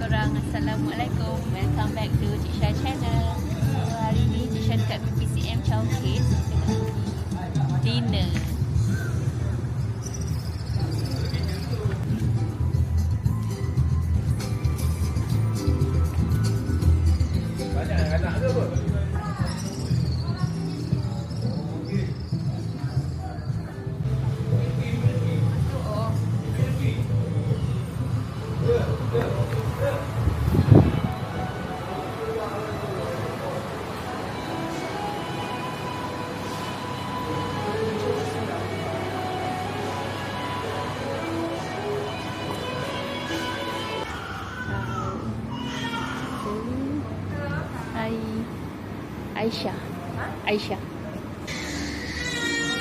korang. Assalamualaikum. Welcome back to Cik Syah channel. Hari ni Cik Syah dekat PPCM Chowkit. Kita nak pergi dinner. Banyak anak ke apa? Aisyah.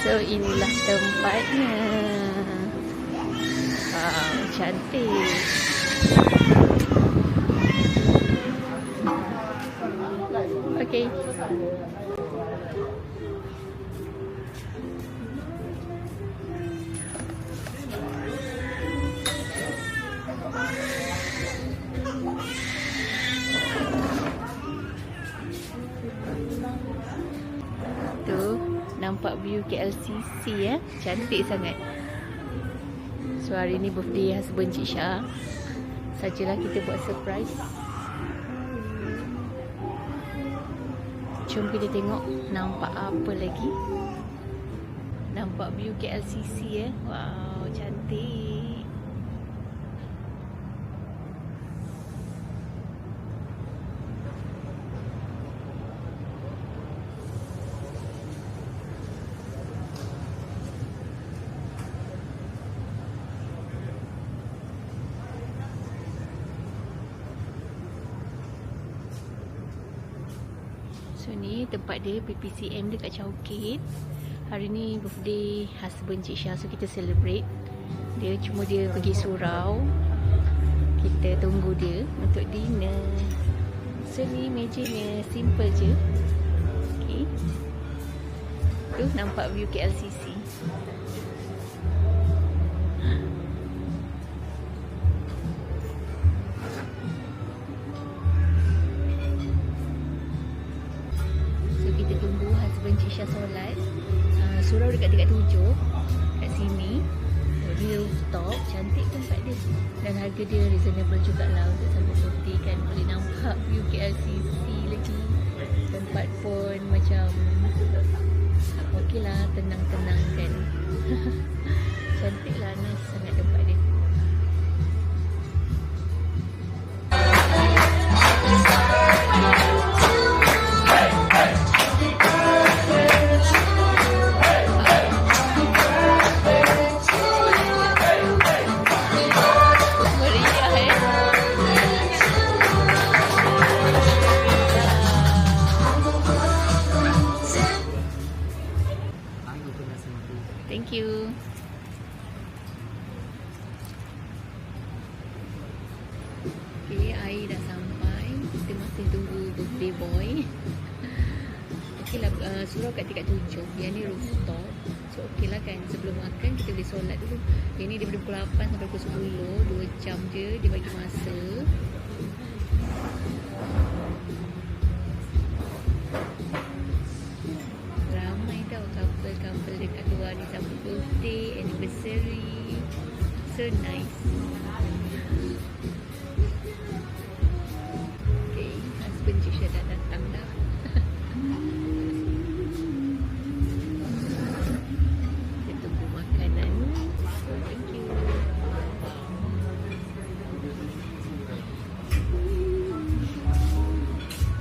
So inilah tempatnya. Wow, cantik. Okay. Tu nampak view KLCC ya. Cantik sangat. So hari ni birthday husband Cik Syah. Sajalah kita buat surprise. Jom kita tengok nampak apa lagi. Nampak view KLCC ya. Wow, cantik. So ni tempat dia, PPCM dekat Chowkit. Hari ni birthday husband Cik Syah, so kita celebrate. Dia pergi surau. Kita tunggu dia untuk dinner. So ni mejanya simple je. Okay. Tu nampak view KLCC. Cik Syah solat. Surau dekat 7 kat sini. Dia rooftop. Cantik tempat dia. Dan harga dia reasonable jugalah untuk sampai birthday kan. Boleh nampak view KLCC lagi. Tempat pun macam okey lah, tenang-tenang kan. Cantik lah, nice sangat tempat dia. Thank you. Okay, air dah sampai. Kita masih tunggu birthday boy. Okay lah, surau kat tingkat 7. Yang ni rooftop. So okay lah kan, sebelum makan kita boleh solat dulu. Yang ni daripada pukul 8 sampai pukul 10. 2 jam je dia bagi masa. Couple dekat luar ni sambut birthday, anniversary. So nice. Okay, husband Cik Syah dah datang dah. Kita tunggu makanan. So thank you.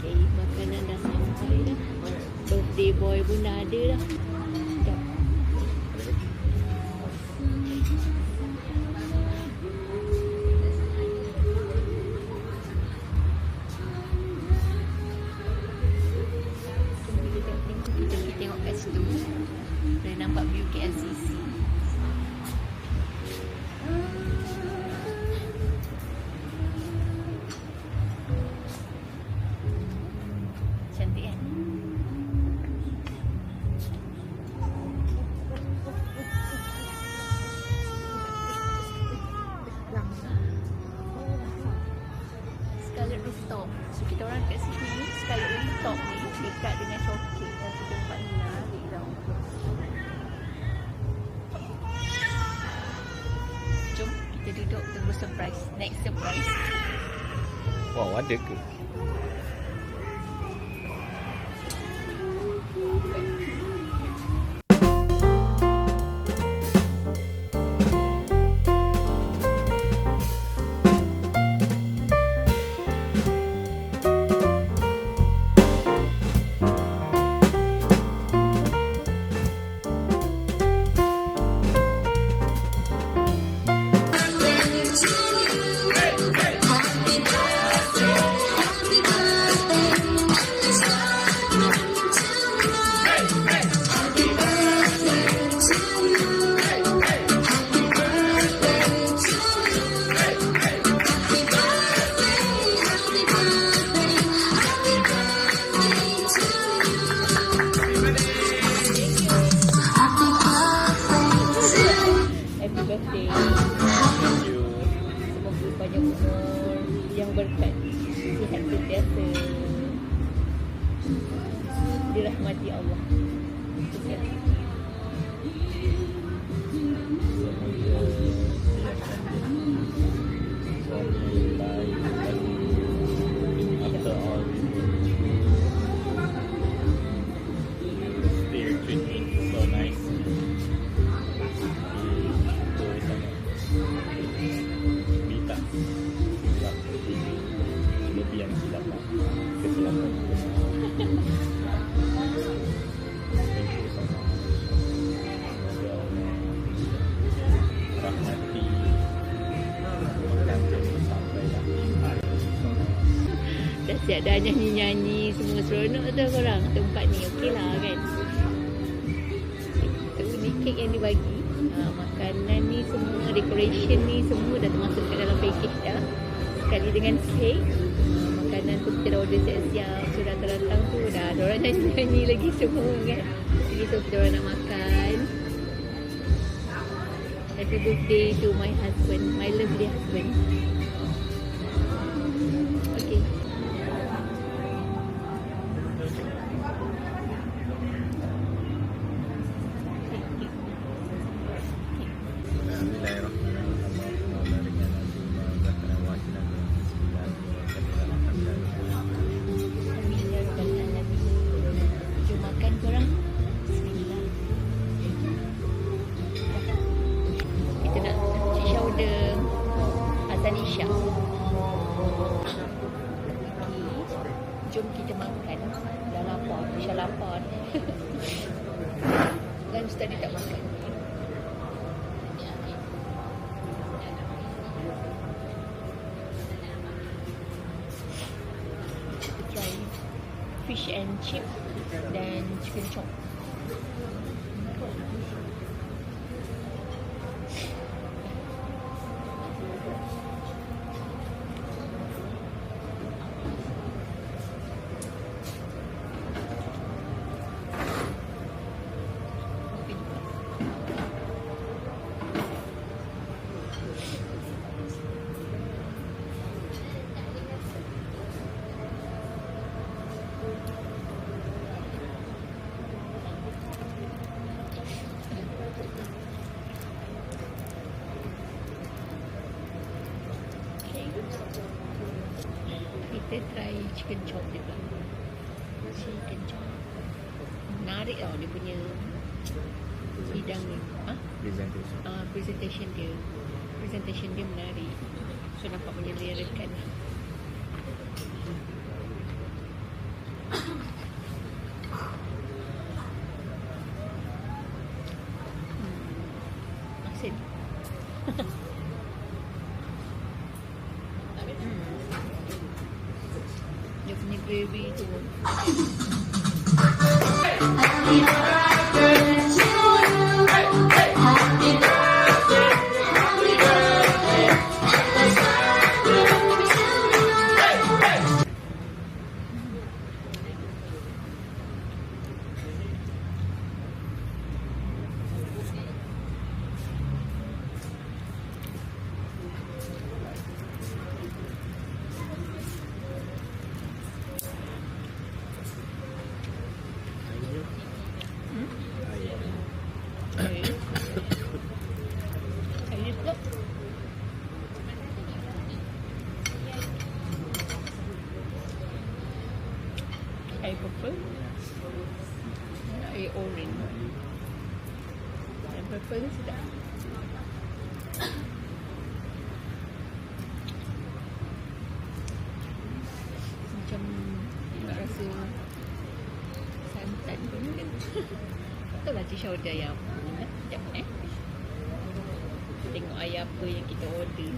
Okay, makanan dah sampai dah. Birthday boy pun dah ada dah. Boleh nampak view KLCC. Cantik kan? top. So kita orang kat sini sekali top ni dekat dengan chocolate yang kita buat menarik tau. Jom kita duduk tunggu surprise. Next surprise. Wow, ada ke? Berkat sihat sentiasa, dirahmati Allah. Dah siap dah nyanyi-nyanyi, semua seronok tu korang tempat ni, okey lah kan. Tu ni kek yang dibagi, makanan ni semua, decoration ni semua dah termasuk kat dalam package dah. Sekali dengan kek, makanan tu kita dah order siap-siap. So datang-datang tu dah ada orang nyanyi-nyanyi lagi semua kan. Jadi so kita orang nak makan. Happy birthday to my husband, my lovely husband. Okay. Isyak. Jom kita makan. Dah lapar, Isyak lapar. Dan tadi tak makan. Kita try fish and chip dan chicken chop. Kita try chicken chop juga. Chicken chop menarik tau dia punya hidang ni. Presentation dia menarik. So nampak menyelerakan. Asin. Dia punya gravy tu. purple. Air orange. Yang purple ni sedap. Macam nak rasa santan pun kan. Betul lah Cik Syah order ayam. Sekejap tengok ayam apa yang kita order.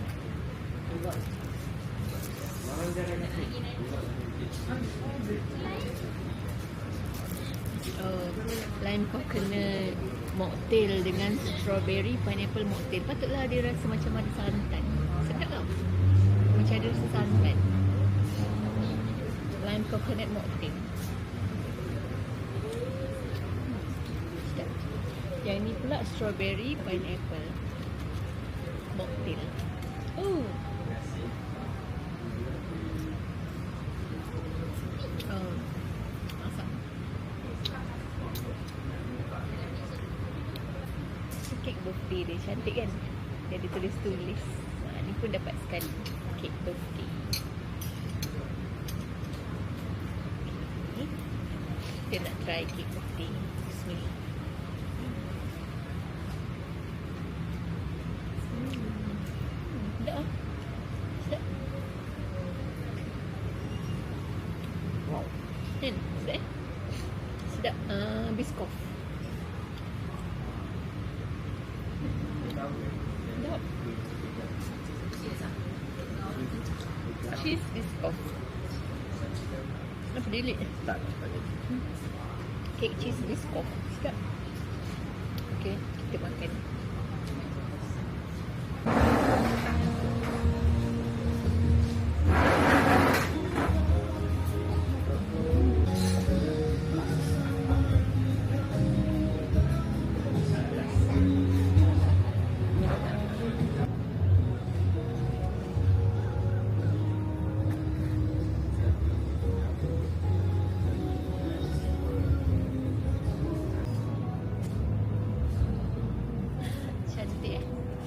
Lime coconut mocktail dengan strawberry pineapple mocktail. Patutlah dia rasa macam ada santan. Sedap tau. Macam ada rasa santan. Lime coconut mocktail. Sedap. Yang ni pula strawberry pineapple mocktail. Oh. Masak. Kek birthday dia cantik kan? Dia ada tulis-tulis. Ni pun dapat sekali. Kek birthday. Okay. Kita nak try kek birthday. Bismillah. Sedap. Sedap. Wow. Kan? Sedap. Sedap. Biscoff. Sedap. Cheese biscoff. Kenapa delete? Tak. Kek cheese biscoff. Sedap. Okay, kita makan.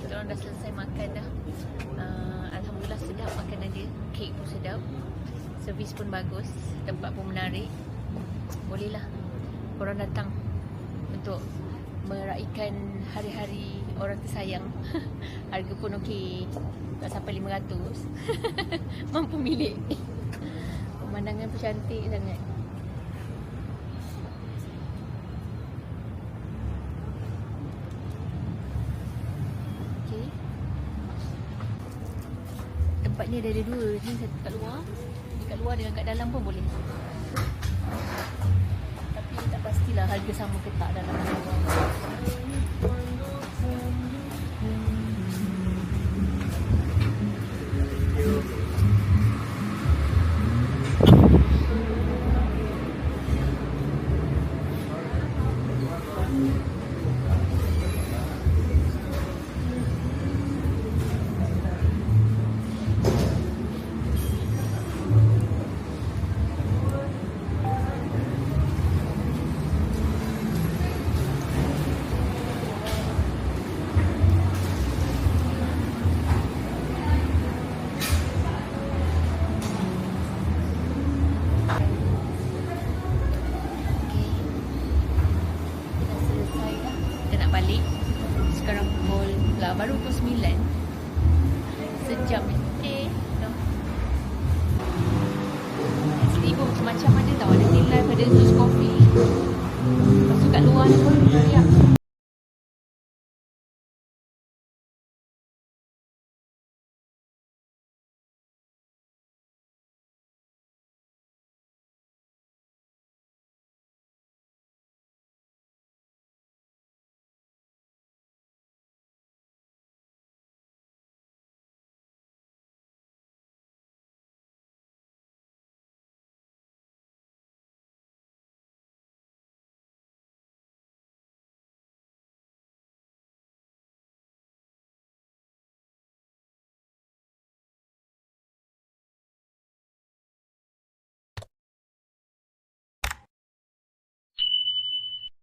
Kita orang dah selesai makan dah. Alhamdulillah sedap makanan dia. Kek pun sedap. Servis pun bagus. Tempat pun menarik. Bolehlah korang datang untuk meraihkan hari-hari orang tersayang. Harga pun okey. Tak sampai 500. Mampu milik. Pemandangan pun cantik sangat. Tempat ni ada dua. Ni satu kat luar. Kat luar dengan kat dalam pun boleh. Tapi tak pastilah harga sama ke tak dalam dan luar.